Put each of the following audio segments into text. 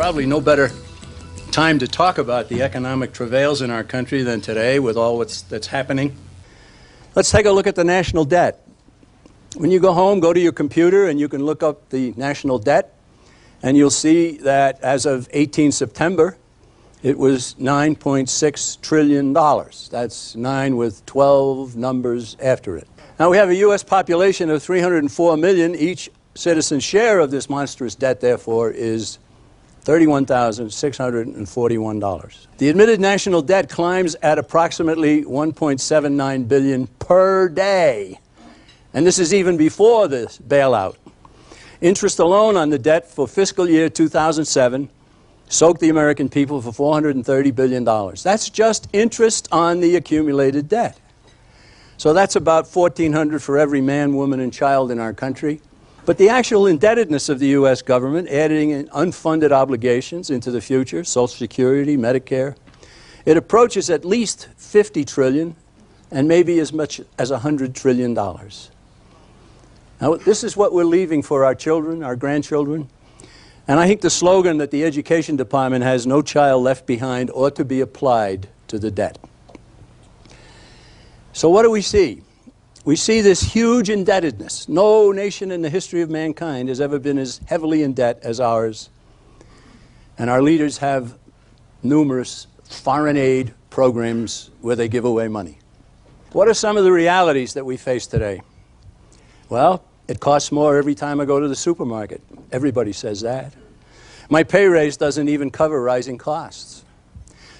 probably no better time to talk about the economic travails in our country than today with all that's happening. Let's take a look at the national debt. When you go home, go to your computer and you can look up the national debt, and you'll see that as of 18 September, it was $9.6 trillion. That's 9 with 12 numbers after it. Now we have a U.S. population of 304 million. Each citizen's share of this monstrous debt, therefore, is $31,641. The admitted national debt climbs at approximately $1.79 billion per day. And this is even before this bailout. Interest alone on the debt for fiscal year 2007 soaked the American people for $430 billion. That's just interest on the accumulated debt. So that's about $1,400 for every man, woman, and child in our country. But the actual indebtedness of the U.S. government, adding in unfunded obligations into the future, Social Security, Medicare, it approaches at least $50 trillion and maybe as much as $100 trillion. Now, this is what we're leaving for our children, our grandchildren. And I think the slogan that the Education Department has, "No child left behind," ought to be applied to the debt. So what do we see? We see this huge indebtedness. No nation in the history of mankind has ever been as heavily in debt as ours. And our leaders have numerous foreign aid programs where they give away money. What are some of the realities that we face today? Well, it costs more every time I go to the supermarket. Everybody says that. My pay raise doesn't even cover rising costs.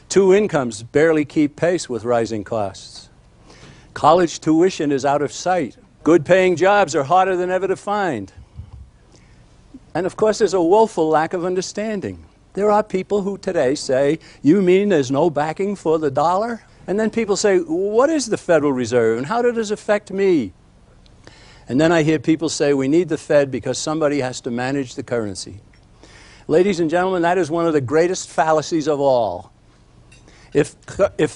2 incomes barely keep pace with rising costs. College tuition is out of sight. Good paying jobs are harder than ever to find. And of course, there's a woeful lack of understanding. There are people who today say, "You mean there's no backing for the dollar?" And then people say, "What is the Federal Reserve and how does it affect me?" And then I hear people say, "We need the Fed because somebody has to manage the currency." Ladies and gentlemen, that is one of the greatest fallacies of all. If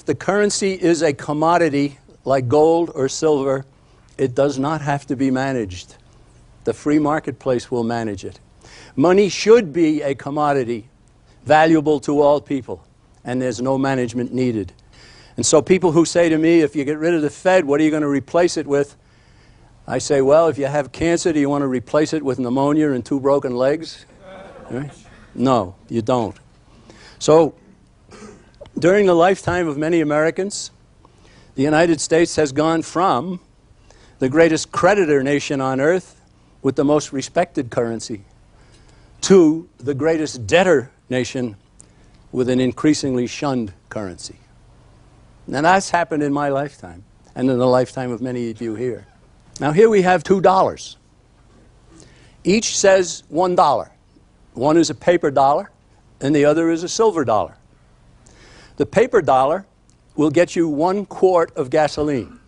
the currency is a commodity like gold or silver, it does not have to be managed. The free marketplace will manage it. Money should be a commodity, valuable to all people, and there's no management needed. And so people who say to me, "If you get rid of the Fed, what are you going to replace it with?" I say, well, if you have cancer, do you want to replace it with pneumonia and 2 broken legs? Right? No, you don't. So during the lifetime of many Americans, the United States has gone from the greatest creditor nation on earth with the most respected currency to the greatest debtor nation with an increasingly shunned currency. Now that's happened in my lifetime and in the lifetime of many of you here. Now here we have $2. Each says $1. One is a paper dollar and the other is a silver dollar. The paper dollar will get you 1 quart of gasoline.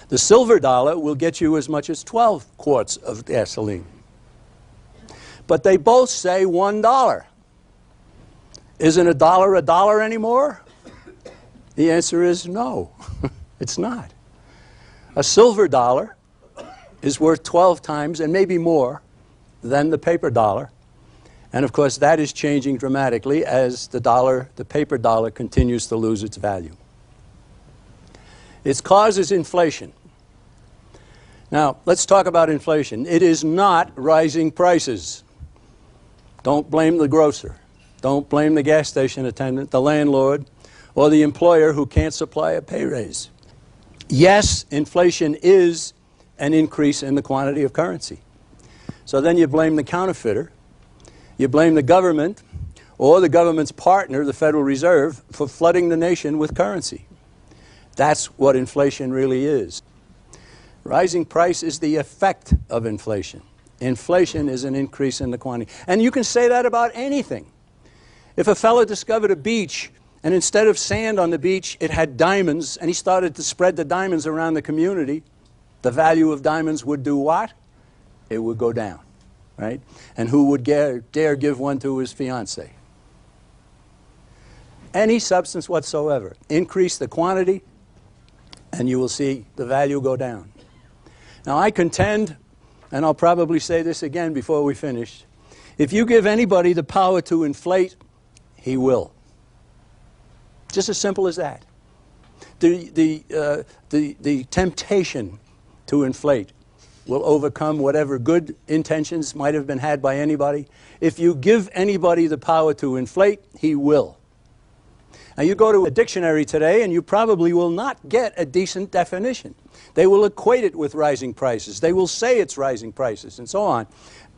The silver dollar will get you as much as 12 quarts of gasoline. But they both say $1. Isn't a dollar anymore? The answer is no, it's not. A silver dollar is worth 12 times and maybe more than the paper dollar. And of course, that is changing dramatically as the paper dollar continues to lose its value. Its cause is inflation. Now, let's talk about inflation. It is not rising prices. Don't blame the grocer. Don't blame the gas station attendant, the landlord, or the employer who can't supply a pay raise. Yes, inflation is an increase in the quantity of currency. So then you blame the counterfeiter. You blame the government or the government's partner, the Federal Reserve, for flooding the nation with currency. That's what inflation really is. Rising price is the effect of inflation. Inflation is an increase in the quantity. And you can say that about anything. If a fellow discovered a beach and instead of sand on the beach, it had diamonds, and he started to spread the diamonds around the community, the value of diamonds would do what? It would go down. Right? And who would dare give one to his fiancée? Any substance whatsoever. Increase the quantity, and you will see the value go down. Now, I contend, and I'll probably say this again before we finish, If you give anybody the power to inflate, he will. Just as simple as that. The temptation to inflate will overcome whatever good intentions might have been had by anybody. If you give anybody the power to inflate, he will. Now you go to a dictionary today and you probably will not get a decent definition. They will equate it with rising prices. They will say it's rising prices and so on.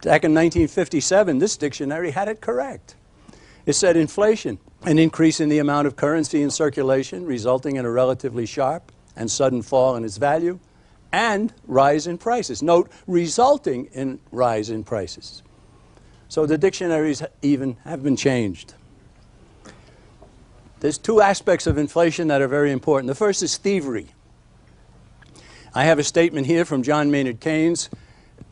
Back in 1957, this dictionary had it correct. It said inflation, an increase in the amount of currency in circulation resulting in a relatively sharp and sudden fall in its value, and rise in prices. Note, resulting in rise in prices. So the dictionaries even have been changed. There's two aspects of inflation that are very important. The first is thievery. I have a statement here from John Maynard Keynes,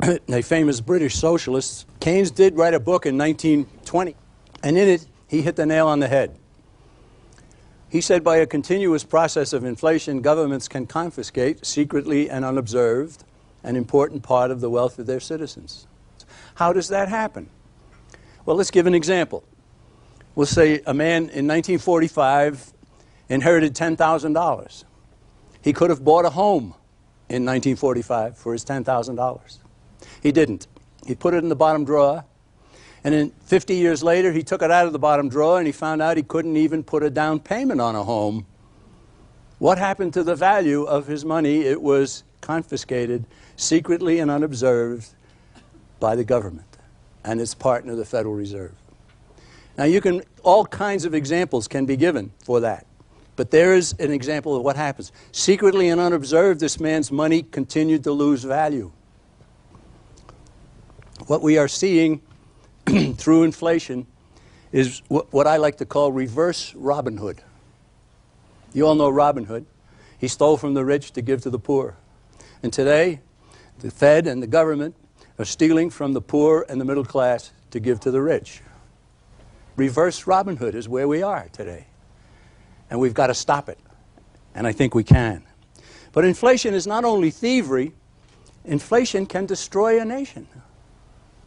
a famous British socialist. Keynes did write a book in 1920, and in it he hit the nail on the head. He said, by a continuous process of inflation, governments can confiscate, secretly and unobserved, an important part of the wealth of their citizens. How does that happen? Well, let's give an example. We'll say a man in 1945 inherited $10,000. He could have bought a home in 1945 for his $10,000. He didn't. He put it in the bottom drawer. And then 50 years later, he took it out of the bottom drawer and he found out he couldn't even put a down payment on a home. What happened to the value of his money? It was confiscated secretly and unobserved by the government and its partner, the Federal Reserve. Now, all kinds of examples can be given for that. But there is an example of what happens. Secretly and unobserved, this man's money continued to lose value. What we are seeing through inflation is what I like to call reverse Robin Hood. You all know Robin Hood. He stole from the rich to give to the poor. And today, the Fed and the government are stealing from the poor and the middle class to give to the rich. Reverse Robin Hood is where we are today. And we've got to stop it. And I think we can. But inflation is not only thievery, inflation can destroy a nation.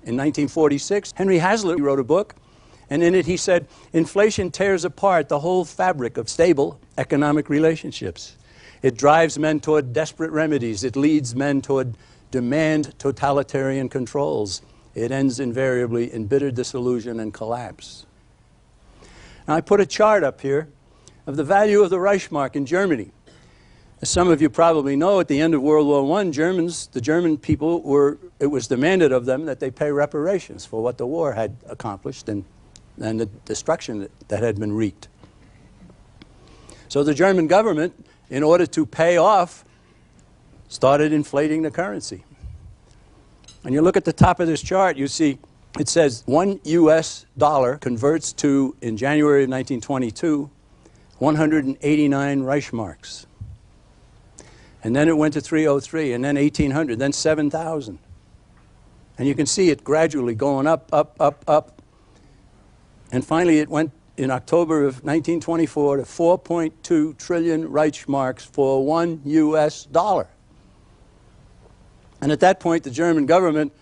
In 1946, Henry Hazlitt wrote a book, and in it he said, inflation tears apart the whole fabric of stable economic relationships. It drives men toward desperate remedies. It leads men toward demand totalitarian controls. It ends invariably in bitter disillusion and collapse. Now, I put a chart up here of the value of the Reichsmark in Germany. As some of you probably know, at the end of World War I, the German people it was demanded of them that they pay reparations for what the war had accomplished and the destruction that had been wreaked. So the German government, in order to pay off, started inflating the currency. And you look at the top of this chart, you see it says $1 US converts to, in January of 1922, 189 Reichsmarks. And then it went to 303, and then 1,800, then 7,000. And you can see it gradually going up, up, up, up. And finally it went in October of 1924 to 4.2 trillion Reichsmarks for $1 US. And at that point, the German government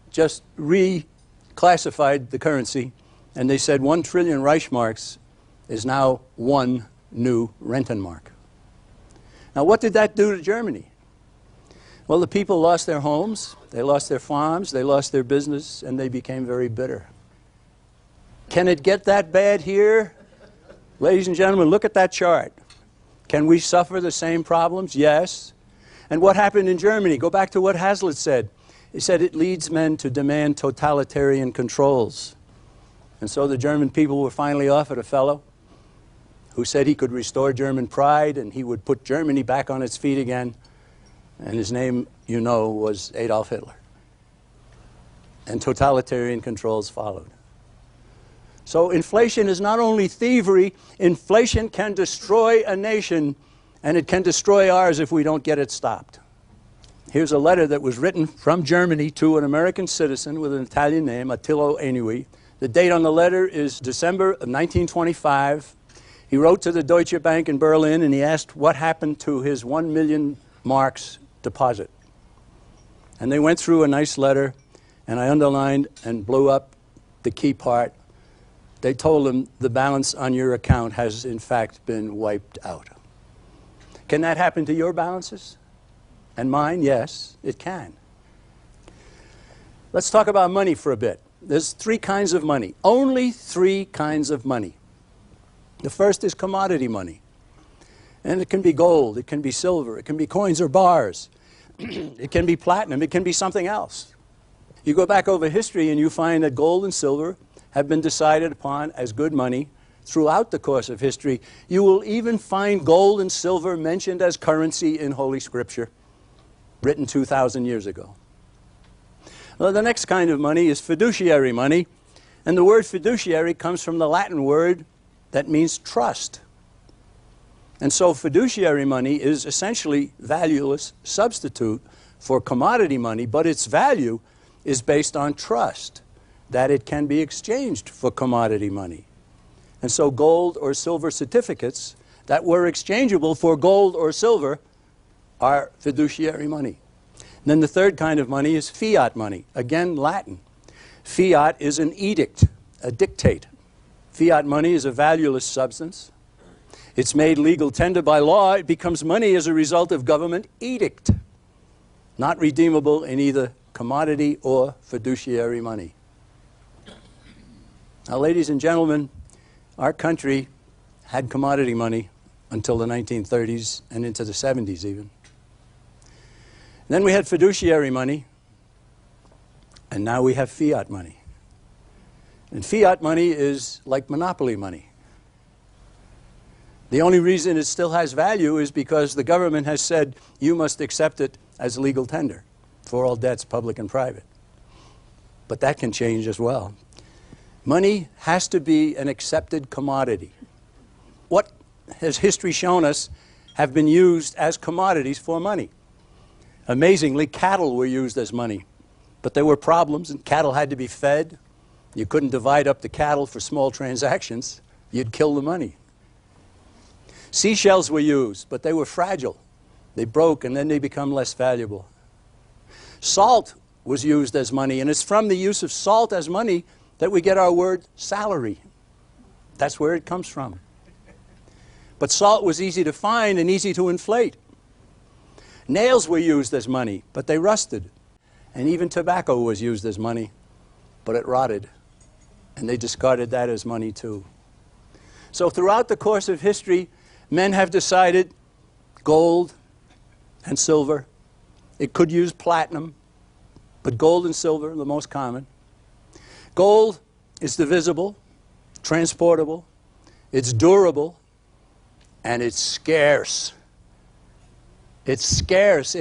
just reclassified the currency, and they said 1 trillion Reichsmarks is now one new Rentenmark. Now, what did that do to Germany? Well, the people lost their homes, they lost their farms, they lost their business, and they became very bitter. Can it get that bad here? Ladies and gentlemen, look at that chart. Can we suffer the same problems? Yes. And what happened in Germany? Go back to what Hazlitt said. He said it leads men to demand totalitarian controls. And so the German people were finally offered a fellow who said he could restore German pride and he would put Germany back on its feet again. And his name, you know, was Adolf Hitler. And totalitarian controls followed. So inflation is not only thievery, inflation can destroy a nation, and it can destroy ours if we don't get it stopped. Here's a letter that was written from Germany to an American citizen with an Italian name, Attilio Ennui. The date on the letter is December of 1925. He wrote to the Deutsche Bank in Berlin and he asked what happened to his 1 million marks deposit. And they went through a nice letter, and I underlined and blew up the key part. They told him the balance on your account has in fact been wiped out. Can that happen to your balances? And mine? Yes, it can. Let's talk about money for a bit. There's three kinds of money. Only three kinds of money. The first is commodity money. And it can be gold, it can be silver, it can be coins or bars. It can be platinum, it can be something else. You go back over history and you find that gold and silver have been decided upon as good money throughout the course of history. You will even find gold and silver mentioned as currency in Holy Scripture, written 2,000 years ago. Well, the next kind of money is fiduciary money, and the word fiduciary comes from the Latin word that means trust. And so fiduciary money is essentially valueless substitute for commodity money, but its value is based on trust, that it can be exchanged for commodity money. And so gold or silver certificates that were exchangeable for gold or silver are fiduciary money. And then the third kind of money is fiat money, again Latin. Fiat is an edict, a dictate. Fiat money is a valueless substance. It's made legal tender by law. It becomes money as a result of government edict, not redeemable in either commodity or fiduciary money. Now, ladies and gentlemen, our country had commodity money until the 1930s and into the 70s even. Then we had fiduciary money, and now we have fiat money. And fiat money is like monopoly money. The only reason it still has value is because the government has said you must accept it as legal tender for all debts, public and private. But that can change as well. Money has to be an accepted commodity. What has history shown us have been used as commodities for money? Amazingly, cattle were used as money. But there were problems, and cattle had to be fed. You couldn't divide up the cattle for small transactions. You'd kill the money. Seashells were used, but they were fragile. They broke, and then they become less valuable. Salt was used as money, and it's from the use of salt as money that we get our word salary. That's where it comes from. But salt was easy to find and easy to inflate. Nails were used as money, but they rusted. And even tobacco was used as money, but it rotted. And they discarded that as money too. So throughout the course of history, men have decided gold and silver. It could use platinum, but gold and silver are the most common. Gold is divisible, transportable, it's durable, and it's scarce. It's scarce.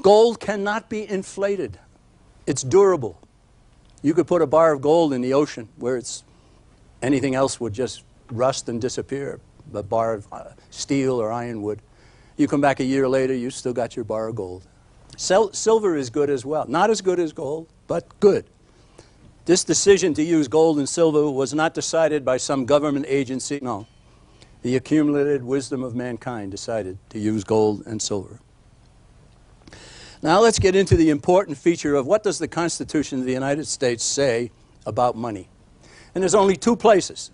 Gold cannot be inflated. It's durable. You could put a bar of gold in the ocean where anything else would just rust and disappear. A bar of steel or iron would. You come back a year later, you still got your bar of gold. Silver is good as well. Not as good as gold, but good. This decision to use gold and silver was not decided by some government agency. No. The accumulated wisdom of mankind decided to use gold and silver. Now let's get into the important feature of what does the Constitution of the United States say about money. And there's only two places.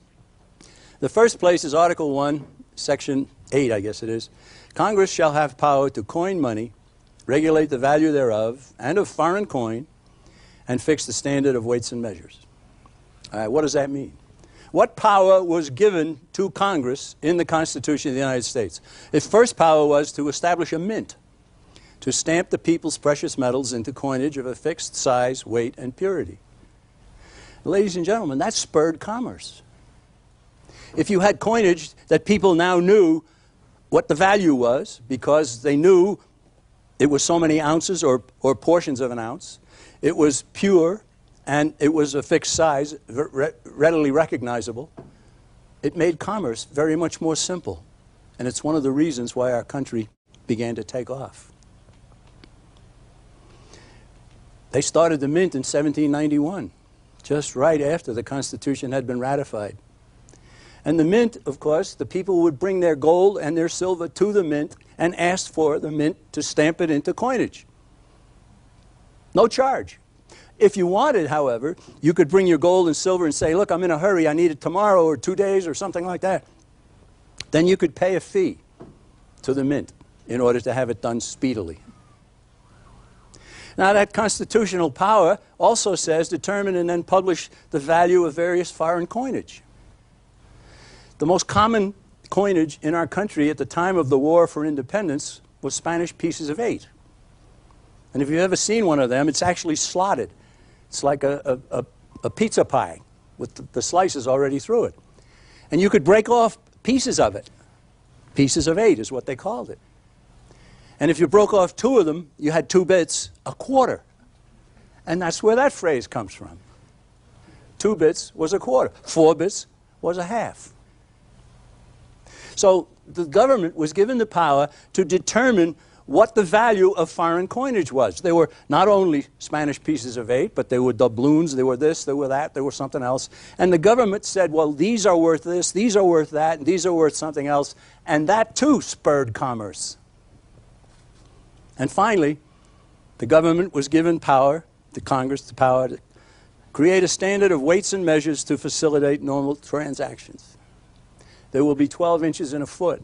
The first place is Article 1, Section 8, I guess it is. Congress shall have power to coin money, regulate the value thereof, and of foreign coin, and fix the standard of weights and measures. All right, what does that mean? What power was given to Congress in the Constitution of the United States? Its first power was to establish a mint, to stamp the people's precious metals into coinage of a fixed size, weight, and purity. Ladies and gentlemen, that spurred commerce. If you had coinage that people now knew what the value was because they knew it was so many ounces or portions of an ounce, it was pure, and it was a fixed size, readily recognizable, it made commerce very much more simple. And it's one of the reasons why our country began to take off. They started the mint in 1791, just right after the Constitution had been ratified. And the mint, of course, the people would bring their gold and their silver to the mint and ask for the mint to stamp it into coinage. No charge. If you wanted, however, you could bring your gold and silver and say, look, I'm in a hurry, I need it tomorrow or 2 days or something like that. Then you could pay a fee to the mint in order to have it done speedily. Now, that constitutional power also says determine and then publish the value of various foreign coinage. The most common coinage in our country at the time of the War for Independence was Spanish pieces of 8. And if you've ever seen one of them, it's actually slotted. It's like a pizza pie with the slices already through it. And you could break off pieces of it. Pieces of 8 is what they called it. And if you broke off 2 of them, you had 2 bits, a quarter. And that's where that phrase comes from. 2 bits was a quarter. 4 bits was a half. So the government was given the power to determine what the value of foreign coinage was. They were not only Spanish pieces of 8, but they were doubloons, they were this, they were that, they were something else. And the government said, well, these are worth this, these are worth that, and these are worth something else. And that, too, spurred commerce. And finally, the government was given power, the Congress, the power to create a standard of weights and measures to facilitate normal transactions. There will be 12 inches in a foot.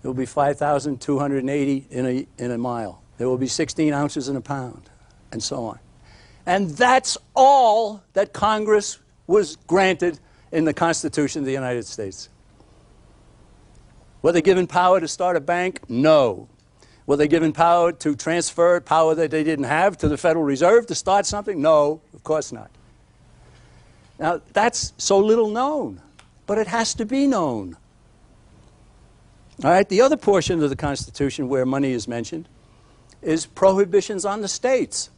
There will be 5,280 in a mile. There will be 16 ounces in a pound, and so on. And that's all that Congress was granted in the Constitution of the United States. Were they given power to start a bank? No. Were they given power to transfer power that they didn't have to the Federal Reserve to start something? No, of course not. Now, that's so little known, but it has to be known. All right, the other portion of the Constitution where money is mentioned is prohibitions on the states.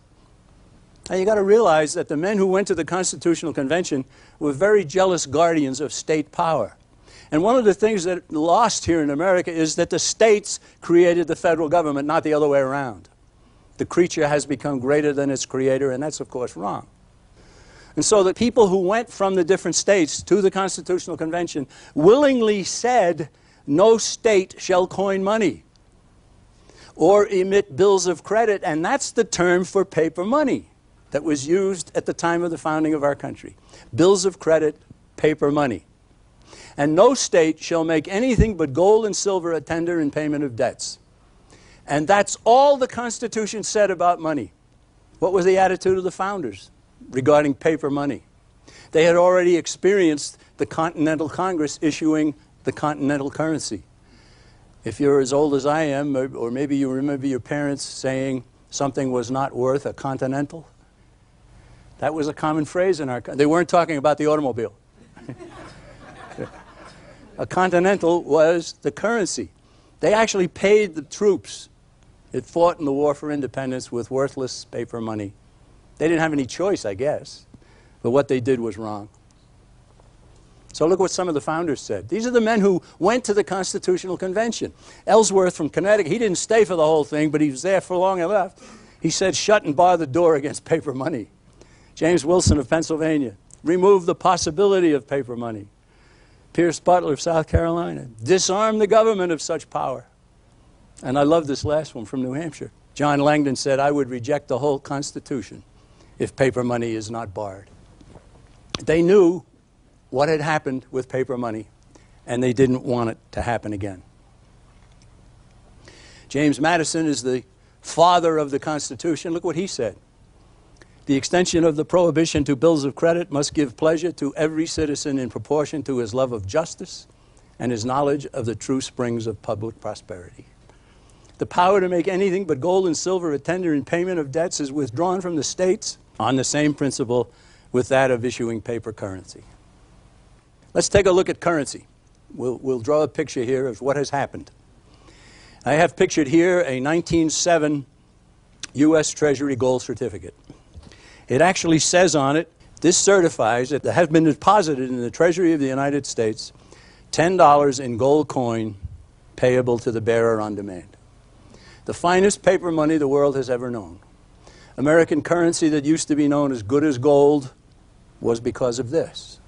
Now, you got to realize that the men who went to the Constitutional Convention were very jealous guardians of state power. And one of the things that lost here in America is that the states created the federal government, not the other way around. The creature has become greater than its creator, and that's, of course, wrong. And so the people who went from the different states to the Constitutional Convention willingly said, no state shall coin money or emit bills of credit, and that's the term for paper money that was used at the time of the founding of our country. Bills of credit, paper money. And no state shall make anything but gold and silver a tender in payment of debts. And that's all the Constitution said about money. What was the attitude of the founders regarding paper money? They had already experienced the Continental Congress issuing the continental currency. If you're as old as I am, or maybe you remember your parents saying something was not worth a continental, that was a common phrase in our country. They weren't talking about the automobile. A continental was the currency. They actually paid the troops that fought in the War for Independence with worthless paper money. They didn't have any choice, I guess, but what they did was wrong. So look what some of the founders said. These are the men who went to the Constitutional Convention. Ellsworth from Connecticut, he didn't stay for the whole thing, but he was there for long enough. He said, shut and bar the door against paper money. James Wilson of Pennsylvania, remove the possibility of paper money. Pierce Butler of South Carolina, disarm the government of such power. And I love this last one from New Hampshire. John Langdon said, I would reject the whole Constitution if paper money is not barred. They knew what had happened with paper money, and they didn't want it to happen again. James Madison is the father of the Constitution. Look what he said. The extension of the prohibition to bills of credit must give pleasure to every citizen in proportion to his love of justice and his knowledge of the true springs of public prosperity. The power to make anything but gold and silver a tender in payment of debts is withdrawn from the states on the same principle with that of issuing paper currency. Let's take a look at currency. We'll draw a picture here of what has happened. I have pictured here a 1907 U.S. Treasury gold certificate. It actually says on it, this certifies that there has been deposited in the Treasury of the United States $10 in gold coin payable to the bearer on demand. The finest paper money the world has ever known. American currency that used to be known as good as gold was because of this.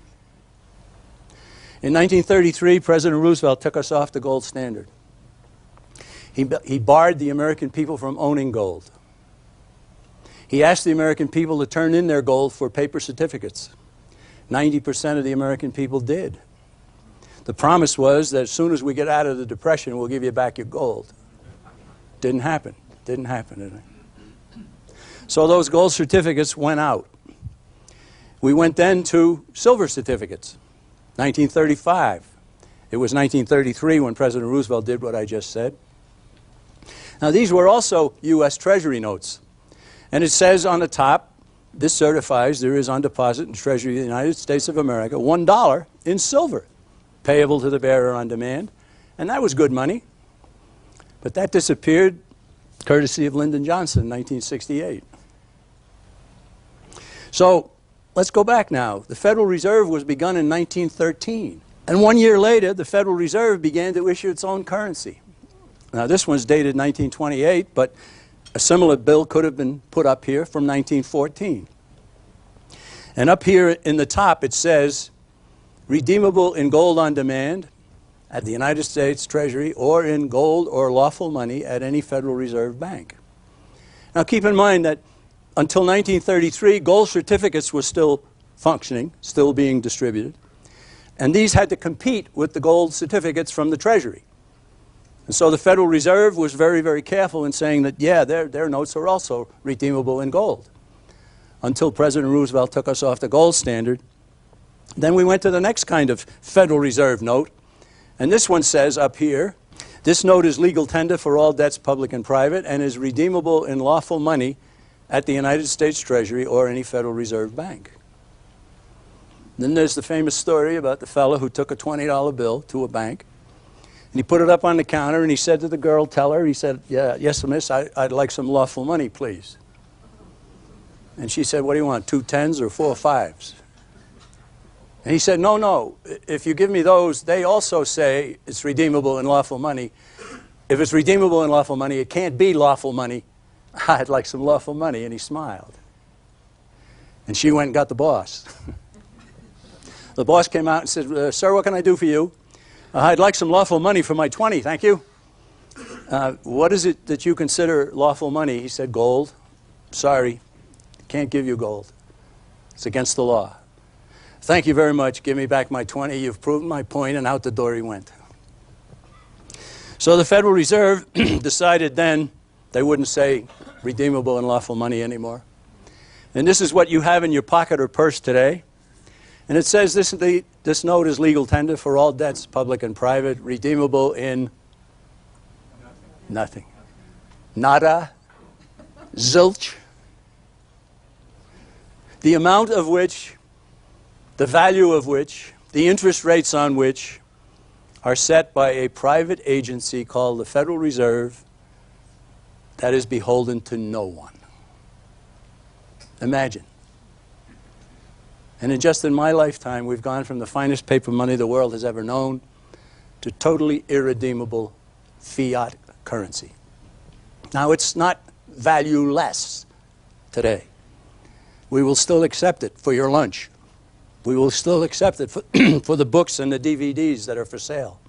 In 1933, President Roosevelt took us off the gold standard. He barred the American people from owning gold. He asked the American people to turn in their gold for paper certificates. 90% of the American people did. The promise was that as soon as we get out of the Depression, we'll give you back your gold. Didn't happen. Didn't happen, did it? So those gold certificates went out. We went then to silver certificates. 1935. It was 1933 when President Roosevelt did what I just said. Now these were also U.S. Treasury notes. And it says on the top, this certifies there is on deposit in Treasury of the United States of America $1 in silver, payable to the bearer on demand. And that was good money. But that disappeared courtesy of Lyndon Johnson in 1968. So let's go back now. The Federal Reserve was begun in 1913. And 1 year later, the Federal Reserve began to issue its own currency. Now this one's dated 1928, but a similar bill could have been put up here from 1914. And up here in the top it says, redeemable in gold on demand at the United States Treasury or in gold or lawful money at any Federal Reserve Bank. Now keep in mind that until 1933, gold certificates were still functioning, still being distributed. And these had to compete with the gold certificates from the Treasury. And so the Federal Reserve was very, very careful in saying that, yeah, their notes are also redeemable in gold. Until President Roosevelt took us off the gold standard. Then we went to the next kind of Federal Reserve note. And this one says up here, this note is legal tender for all debts, public and private, and is redeemable in lawful money at the United States Treasury or any Federal Reserve Bank. Then there's the famous story about the fellow who took a $20 bill to a bank. And he put it up on the counter and he said to the girl teller, he said, yeah, yes, miss, I'd like some lawful money, please. And she said, what do you want, 2 10s or 4 5s? And he said, no, no, if you give me those, they also say it's redeemable in lawful money. If it's redeemable in lawful money, it can't be lawful money. I'd like some lawful money. And he smiled. And she went and got the boss. The boss came out and said, sir, what can I do for you? I'd like some lawful money for my 20, thank you. What is it that you consider lawful money? He said, gold. Sorry, can't give you gold. It's against the law. Thank you very much. Give me back my 20. You've proven my point, and out the door he went. So the Federal Reserve decided then they wouldn't say redeemable and lawful money anymore. And this is what you have in your pocket or purse today. And it says this note is legal tender for all debts, public and private, redeemable in nothing. Nada. Zilch. The amount of which, the value of which, the interest rates on which are set by a private agency called the Federal Reserve that is beholden to no one. Imagine. And just in my lifetime, we've gone from the finest paper money the world has ever known to totally irredeemable fiat currency. Now, it's not valueless today. We will still accept it for your lunch. We will still accept it for the books and the DVDs that are for sale.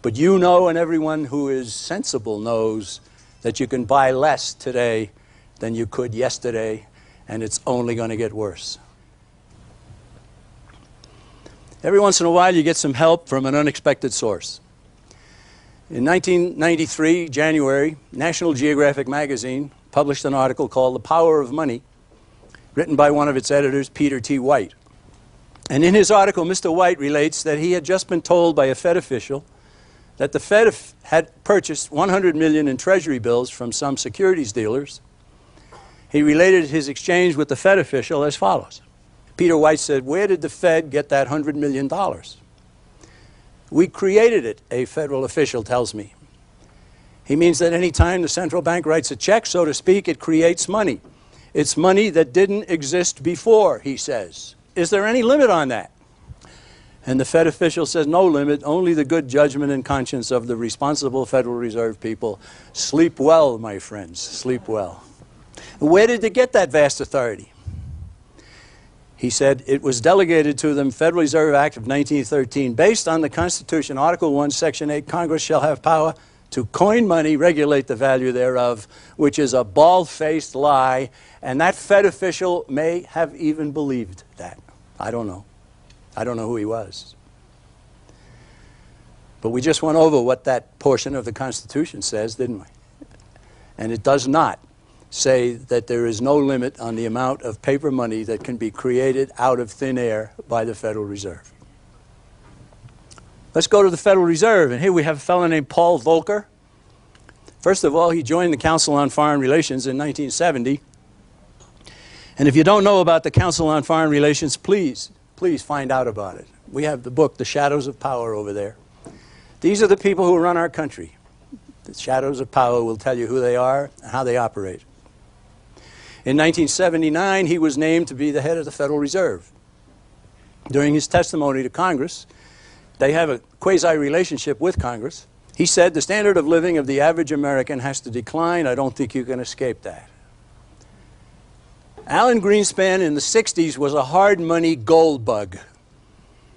But you know, and everyone who is sensible knows, that you can buy less today than you could yesterday, and it's only going to get worse. Every once in a while, you get some help from an unexpected source. In 1993, January, National Geographic magazine published an article called The Power of Money, written by one of its editors, Peter T. White. And in his article, Mr. White relates that he had just been told by a Fed official that the Fed had purchased $100 million in Treasury bills from some securities dealers. He related his exchange with the Fed official as follows. Peter White said, where did the Fed get that $100 million? We created it, a federal official tells me. He means that any time the central bank writes a check, so to speak, it creates money. It's money that didn't exist before, he says. Is there any limit on that? And the Fed official says, no limit, only the good judgment and conscience of the responsible Federal Reserve people. Sleep well, my friends, sleep well. Where did they get that vast authority? He said it was delegated to them, Federal Reserve Act of 1913, based on the Constitution, Article 1, Section 8, Congress shall have power to coin money, regulate the value thereof, which is a bald-faced lie, and that Fed official may have even believed that. I don't know. I don't know who he was. But we just went over what that portion of the Constitution says, didn't we? And it does not say that there is no limit on the amount of paper money that can be created out of thin air by the Federal Reserve. Let's go to the Federal Reserve, and here we have a fellow named Paul Volcker. First of all, he joined the Council on Foreign Relations in 1970. And if you don't know about the Council on Foreign Relations, please find out about it. We have the book, The Shadows of Power, over there. These are the people who run our country. The Shadows of Power will tell you who they are and how they operate. In 1979, he was named to be the head of the Federal Reserve. During his testimony to Congress, they have a quasi-relationship with Congress. He said, the standard of living of the average American has to decline. I don't think you can escape that. Alan Greenspan in the 60s was a hard money gold bug.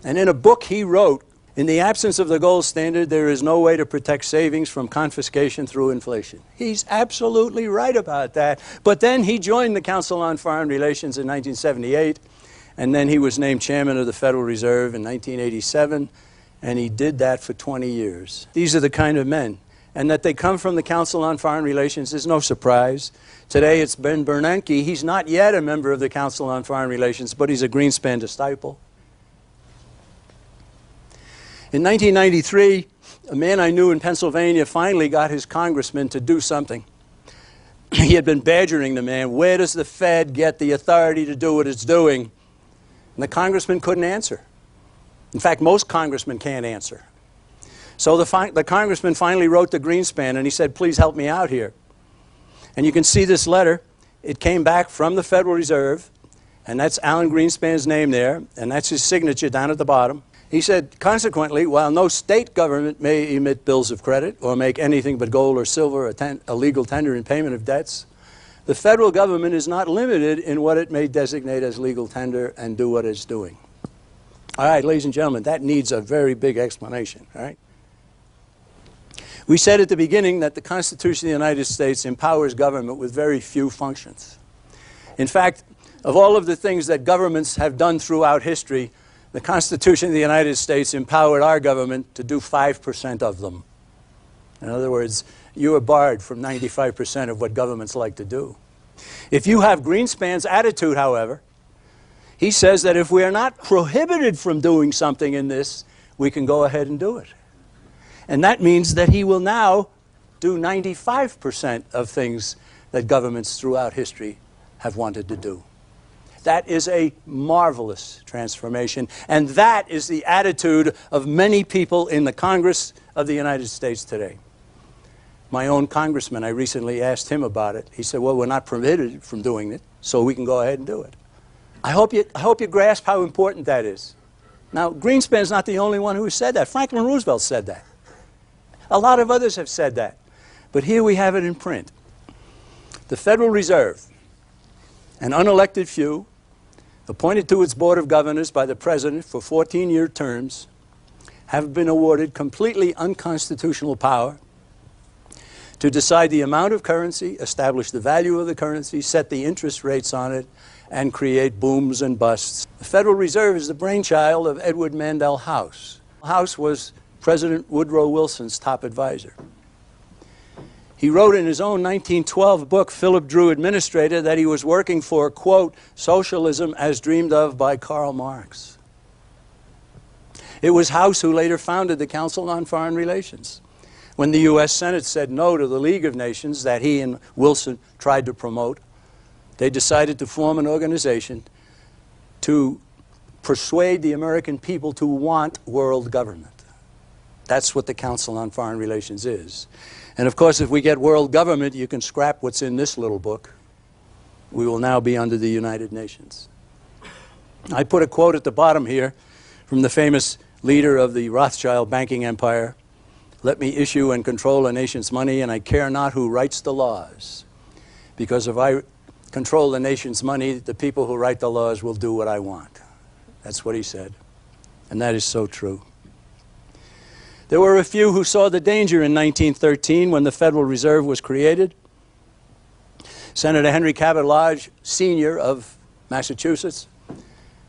And in a book he wrote, in the absence of the gold standard, there is no way to protect savings from confiscation through inflation. He's absolutely right about that. But then he joined the Council on Foreign Relations in 1978, and then he was named chairman of the Federal Reserve in 1987. And he did that for 20 years. These are the kind of men. And that they come from the Council on Foreign Relations is no surprise. Today it's Ben Bernanke. He's not yet a member of the Council on Foreign Relations, but he's a Greenspan disciple. In 1993, a man I knew in Pennsylvania finally got his congressman to do something. He had been badgering the man, where does the Fed get the authority to do what it's doing? And the congressman couldn't answer. In fact, most congressmen can't answer. So the congressman finally wrote to Greenspan and he said, please help me out here. And you can see this letter. It came back from the Federal Reserve, and that's Alan Greenspan's name there, and that's his signature down at the bottom. He said, consequently, while no state government may emit bills of credit or make anything but gold or silver a legal tender in payment of debts, the federal government is not limited in what it may designate as legal tender and do what it's doing. All right, ladies and gentlemen, that needs a very big explanation, all right? We said at the beginning that the Constitution of the United States empowers government with very few functions. In fact, of all of the things that governments have done throughout history, the Constitution of the United States empowered our government to do 5% of them. In other words, you are barred from 95% of what governments like to do. If you have Greenspan's attitude, however, he says that if we are not prohibited from doing something in this, we can go ahead and do it. And that means that he will now do 95% of things that governments throughout history have wanted to do. That is a marvelous transformation, and that is the attitude of many people in the Congress of the United States today. My own congressman, I recently asked him about it. He said, well, we're not permitted from doing it, so we can go ahead and do it. I hope you grasp how important that is. Now, Greenspan's not the only one who has said that. Franklin Roosevelt said that. A lot of others have said that. But here we have it in print. The Federal Reserve, an unelected few, appointed to its Board of Governors by the President for 14-year terms, have been awarded completely unconstitutional power to decide the amount of currency, establish the value of the currency, set the interest rates on it, and create booms and busts. The Federal Reserve is the brainchild of Edward Mandell House. House was President Woodrow Wilson's top advisor. He wrote in his own 1912 book, Philip Drew Administrator, that he was working for, quote, socialism as dreamed of by Karl Marx. It was House who later founded the Council on Foreign Relations. When the U.S. Senate said no to the League of Nations that he and Wilson tried to promote, they decided to form an organization to persuade the American people to want world government. That's what the Council on Foreign Relations is. And of course, if we get world government, you can scrap what's in this little book. We will now be under the United Nations. I put a quote at the bottom here from the famous leader of the Rothschild banking empire. Let me issue and control a nation's money, and I care not who writes the laws. Because if I control the nation's money, the people who write the laws will do what I want. That's what he said. And that is so true. There were a few who saw the danger in 1913 when the Federal Reserve was created. Senator Henry Cabot Lodge, Sr. of Massachusetts,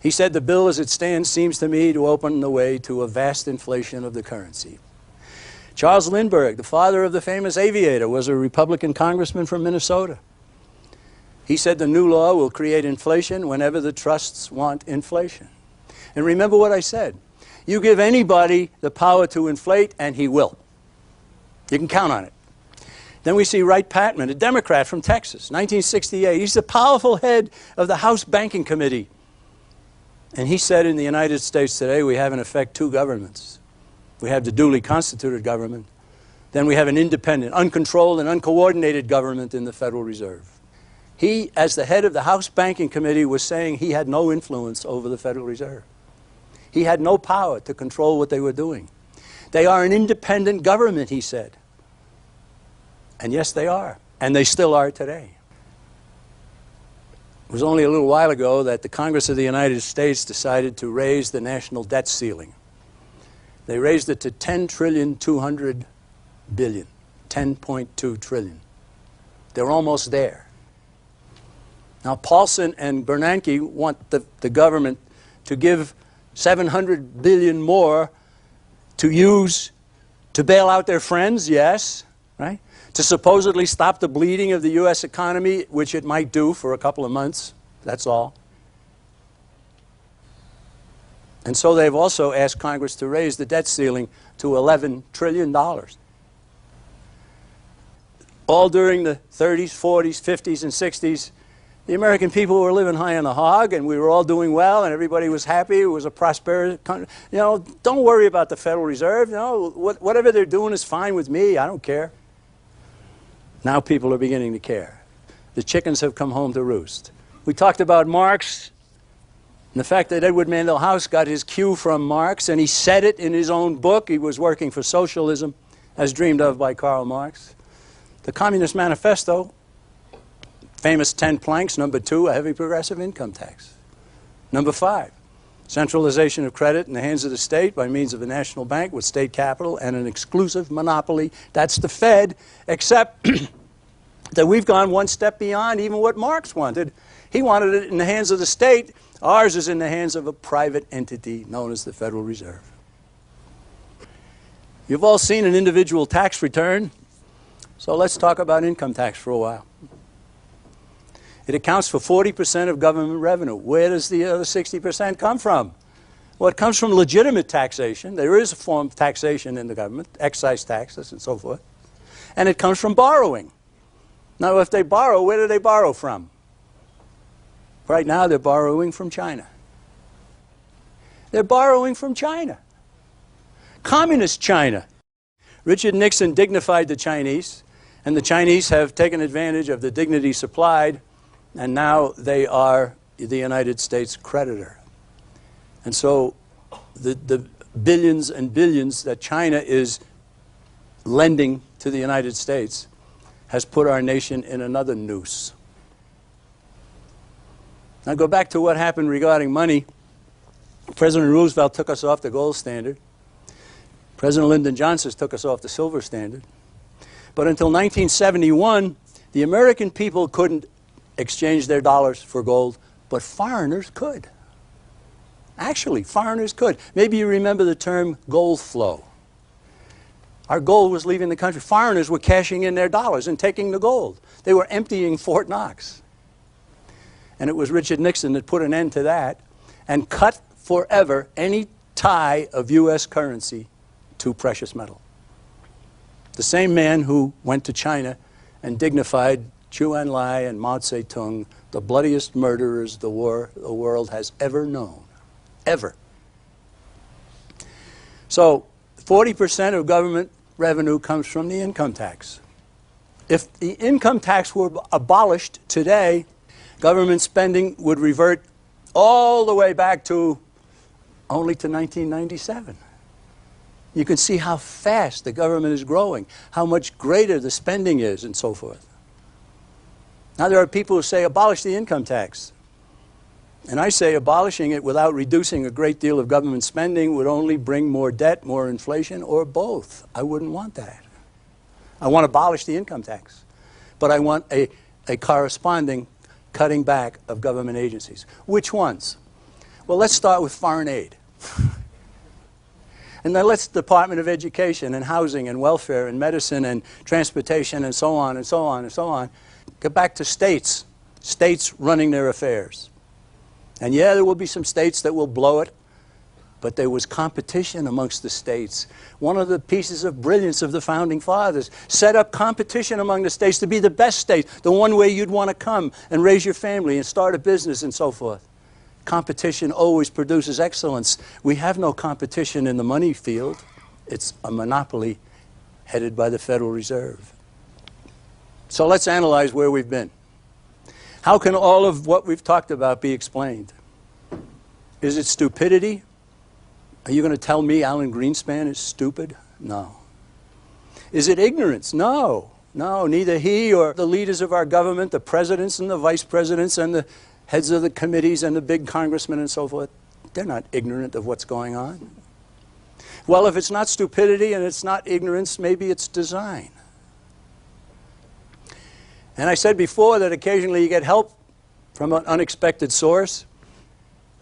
he said, "The bill as it stands seems to me to open the way to a vast inflation of the currency." Charles Lindbergh, the father of the famous aviator, was a Republican congressman from Minnesota. He said the new law will create inflation whenever the trusts want inflation. And remember what I said. You give anybody the power to inflate, and he will. You can count on it. Then we see Wright Patman, a Democrat from Texas, 1968. He's the powerful head of the House Banking Committee. And he said in the United States today, we have in effect two governments. We have the duly constituted government. Then we have an independent, uncontrolled, and uncoordinated government in the Federal Reserve. He, as the head of the House Banking Committee, was saying he had no influence over the Federal Reserve. He had no power to control what they were doing. They are an independent government, he said. And yes, they are. And they still are today. It was only a little while ago that the Congress of the United States decided to raise the national debt ceiling. They raised it to $10.2 trillion, 10.2 trillion. They're almost there. Now, Paulson and Bernanke want the government to give $700 billion more to use to bail out their friends, yes, right? To supposedly stop the bleeding of the U.S. economy, which it might do for a couple of months, that's all. And so they've also asked Congress to raise the debt ceiling to $11 trillion. All during the 30s, 40s, 50s, and 60s, the American people were living high on the hog, and we were all doing well, and everybody was happy. It was a prosperous country. You know, don't worry about the Federal Reserve. You know, whatever they're doing is fine with me. I don't care. Now people are beginning to care. The chickens have come home to roost. We talked about Marx and the fact that Edward Mandell House got his cue from Marx, and he said it in his own book. He was working for socialism, as dreamed of by Karl Marx. The Communist Manifesto, famous 10 planks. Number 2, a heavy progressive income tax. Number 5, centralization of credit in the hands of the state by means of a national bank with state capital and an exclusive monopoly. That's the Fed, except that we've gone one step beyond even what Marx wanted. He wanted it in the hands of the state. Ours is in the hands of a private entity known as the Federal Reserve. You've all seen an individual tax return, so let's talk about income tax for a while. It accounts for 40% of government revenue. Where does the other 60% come from? Well, it comes from legitimate taxation. There is a form of taxation in the government, excise taxes and so forth. And it comes from borrowing. Now, if they borrow, where do they borrow from? Right now, they're borrowing from China. They're borrowing from China. Communist China. Richard Nixon dignified the Chinese, and the Chinese have taken advantage of the dignity supplied, and now they are the United States creditor. And so the billions and billions that China is lending to the United States has put our nation in another noose. Now go back to what happened regarding money. President Roosevelt took us off the gold standard. President Lyndon Johnson took us off the silver standard. But until 1971, the American people couldn't exchange their dollars for gold, but foreigners could. Actually, foreigners could. Maybe you remember the term gold flow. Our gold was leaving the country. Foreigners were cashing in their dollars and taking the gold. They were emptying Fort Knox. And it was Richard Nixon that put an end to that and cut forever any tie of U.S. currency to precious metal. The same man who went to China and dignified Zhou Enlai and Mao Zedong, the bloodiest murderers the world has ever known. Ever. So 40% of government revenue comes from the income tax. If the income tax were abolished today, government spending would revert all the way back to only to 1997. You can see how fast the government is growing, how much greater the spending is, and so forth. Now there are people who say, abolish the income tax. And I say abolishing it without reducing a great deal of government spending would only bring more debt, more inflation, or both. I wouldn't want that. I want to abolish the income tax, but I want a corresponding cutting back of government agencies. Which ones? Well, let's start with foreign aid. And then let's Department of Education and Housing and Welfare and Medicine and Transportation and so on and so on and so on. Get back to states. States running their affairs. And yeah, there will be some states that will blow it, but there was competition amongst the states. One of the pieces of brilliance of the Founding Fathers set up competition among the states to be the best state, the one way you'd want to come and raise your family and start a business and so forth. Competition always produces excellence. We have no competition in the money field. It's a monopoly headed by the Federal Reserve. So let's analyze where we've been. How can all of what we've talked about be explained? Is it stupidity? Are you going to tell me Alan Greenspan is stupid? No. Is it ignorance? No. No, neither he or the leaders of our government, the presidents and the vice presidents and the heads of the committees and the big congressmen and so forth, they're not ignorant of what's going on. Well, if it's not stupidity and it's not ignorance, maybe it's design. And I said before that occasionally you get help from an unexpected source.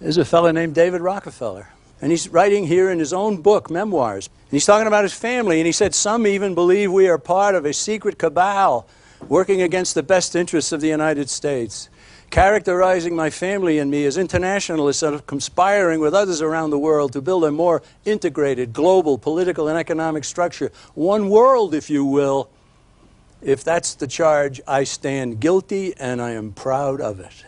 There's a fellow named David Rockefeller. And he's writing here in his own book, Memoirs. And he's talking about his family. And he said, some even believe we are part of a secret cabal working against the best interests of the United States. Characterizing my family and me as internationalists and conspiring with others around the world to build a more integrated global political and economic structure. One world, if you will. If that's the charge, I stand guilty and I am proud of it.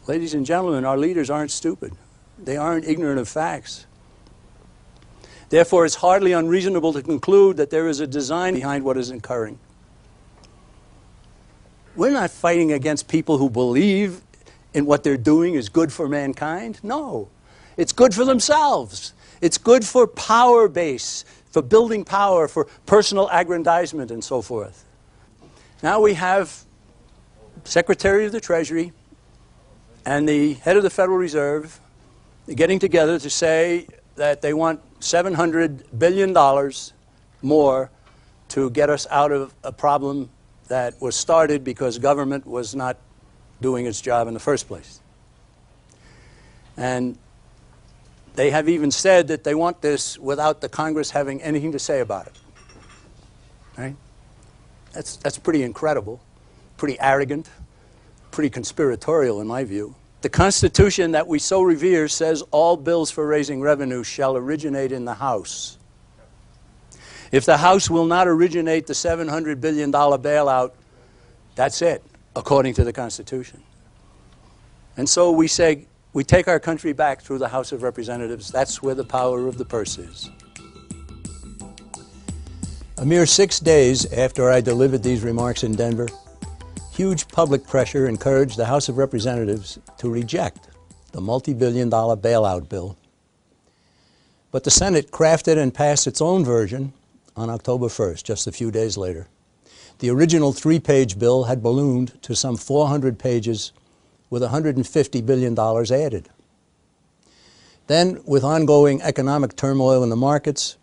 Ladies and gentlemen, our leaders aren't stupid. They aren't ignorant of facts. Therefore, it's hardly unreasonable to conclude that there is a design behind what is occurring. We're not fighting against people who believe in what they're doing is good for mankind. No. It's good for themselves. It's good for power base, for building power, for personal aggrandizement and so forth. Now we have Secretary of the Treasury and the head of the Federal Reserve getting together to say that they want $700 billion more to get us out of a problem that was started because government was not doing its job in the first place. And they have even said that they want this without the Congress having anything to say about it. Right? That's pretty incredible, pretty arrogant, pretty conspiratorial in my view. The Constitution that we so revere says all bills for raising revenue shall originate in the House. If the House will not originate the $700 billion bailout, that's it, according to the Constitution. And so we say, we take our country back through the House of Representatives. That's where the power of the purse is. A mere 6 days after I delivered these remarks in Denver, huge public pressure encouraged the House of Representatives to reject the multi-billion-dollar bailout bill. But the Senate crafted and passed its own version on October 1st, just a few days later. The original 3-page bill had ballooned to some 400 pages with $150 billion added. Then, with ongoing economic turmoil in the markets,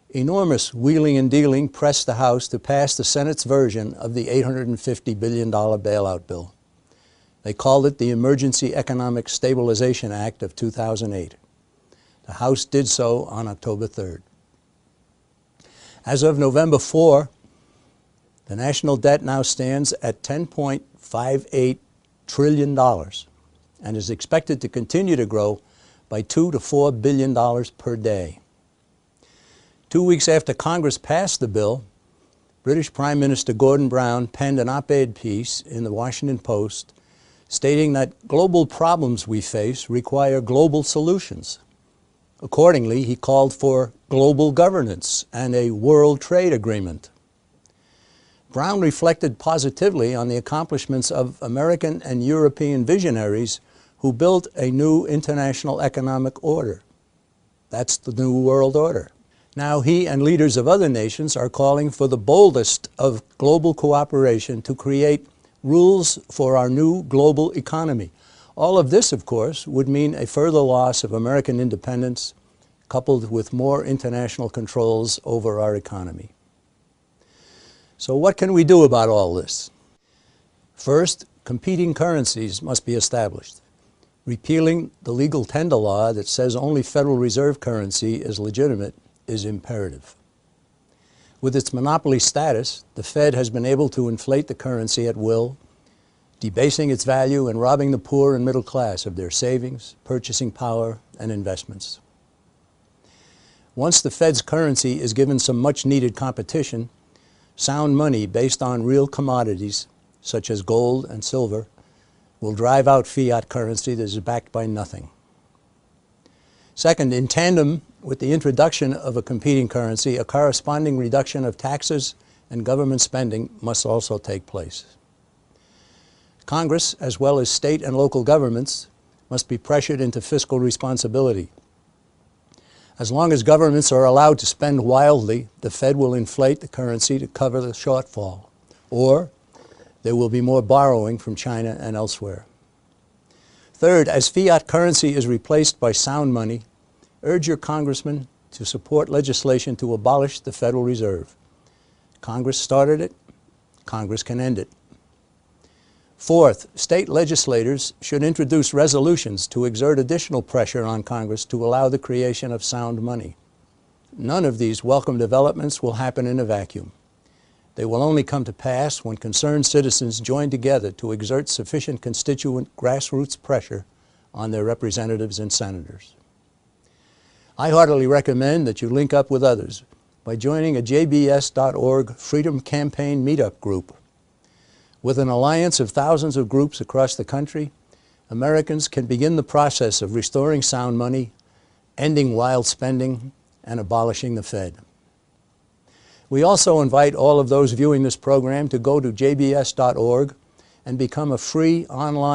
enormous wheeling and dealing pressed the House to pass the Senate's version of the $850 billion bailout bill. They called it the Emergency Economic Stabilization Act of 2008. The House did so on October 3rd. As of November 4, the national debt now stands at $10.58 trillion and is expected to continue to grow by $2 to $4 billion per day. 2 weeks after Congress passed the bill, British Prime Minister Gordon Brown penned an op-ed piece in the Washington Post stating that global problems we face require global solutions. Accordingly, he called for global governance and a world trade agreement. Brown reflected positively on the accomplishments of American and European visionaries who built a new international economic order. That's the New World Order. Now he and leaders of other nations are calling for the boldest of global cooperation to create rules for our new global economy, All of this, of course, would mean a further loss of American independence, coupled with more international controls over our economy. So what can we do about all this? First, competing currencies must be established. Repealing the legal tender law that says only Federal Reserve currency is legitimate is imperative. With its monopoly status, the Fed has been able to inflate the currency at will, debasing its value and robbing the poor and middle class of their savings, purchasing power, and investments. Once the Fed's currency is given some much-needed competition, sound money based on real commodities, such as gold and silver, will drive out fiat currency that is backed by nothing. Second, in tandem with the introduction of a competing currency, a corresponding reduction of taxes and government spending must also take place. Congress, as well as state and local governments, must be pressured into fiscal responsibility. As long as governments are allowed to spend wildly, the Fed will inflate the currency to cover the shortfall, or there will be more borrowing from China and elsewhere. Third, as fiat currency is replaced by sound money, urge your congressmen to support legislation to abolish the Federal Reserve. Congress started it, Congress can end it. Fourth, state legislators should introduce resolutions to exert additional pressure on Congress to allow the creation of sound money. None of these welcome developments will happen in a vacuum. They will only come to pass when concerned citizens join together to exert sufficient constituent grassroots pressure on their representatives and senators. I heartily recommend that you link up with others by joining a JBS.org Freedom Campaign meetup group. With an alliance of thousands of groups across the country, Americans can begin the process of restoring sound money, ending wild spending, and abolishing the Fed. We also invite all of those viewing this program to go to jbs.org and become a free online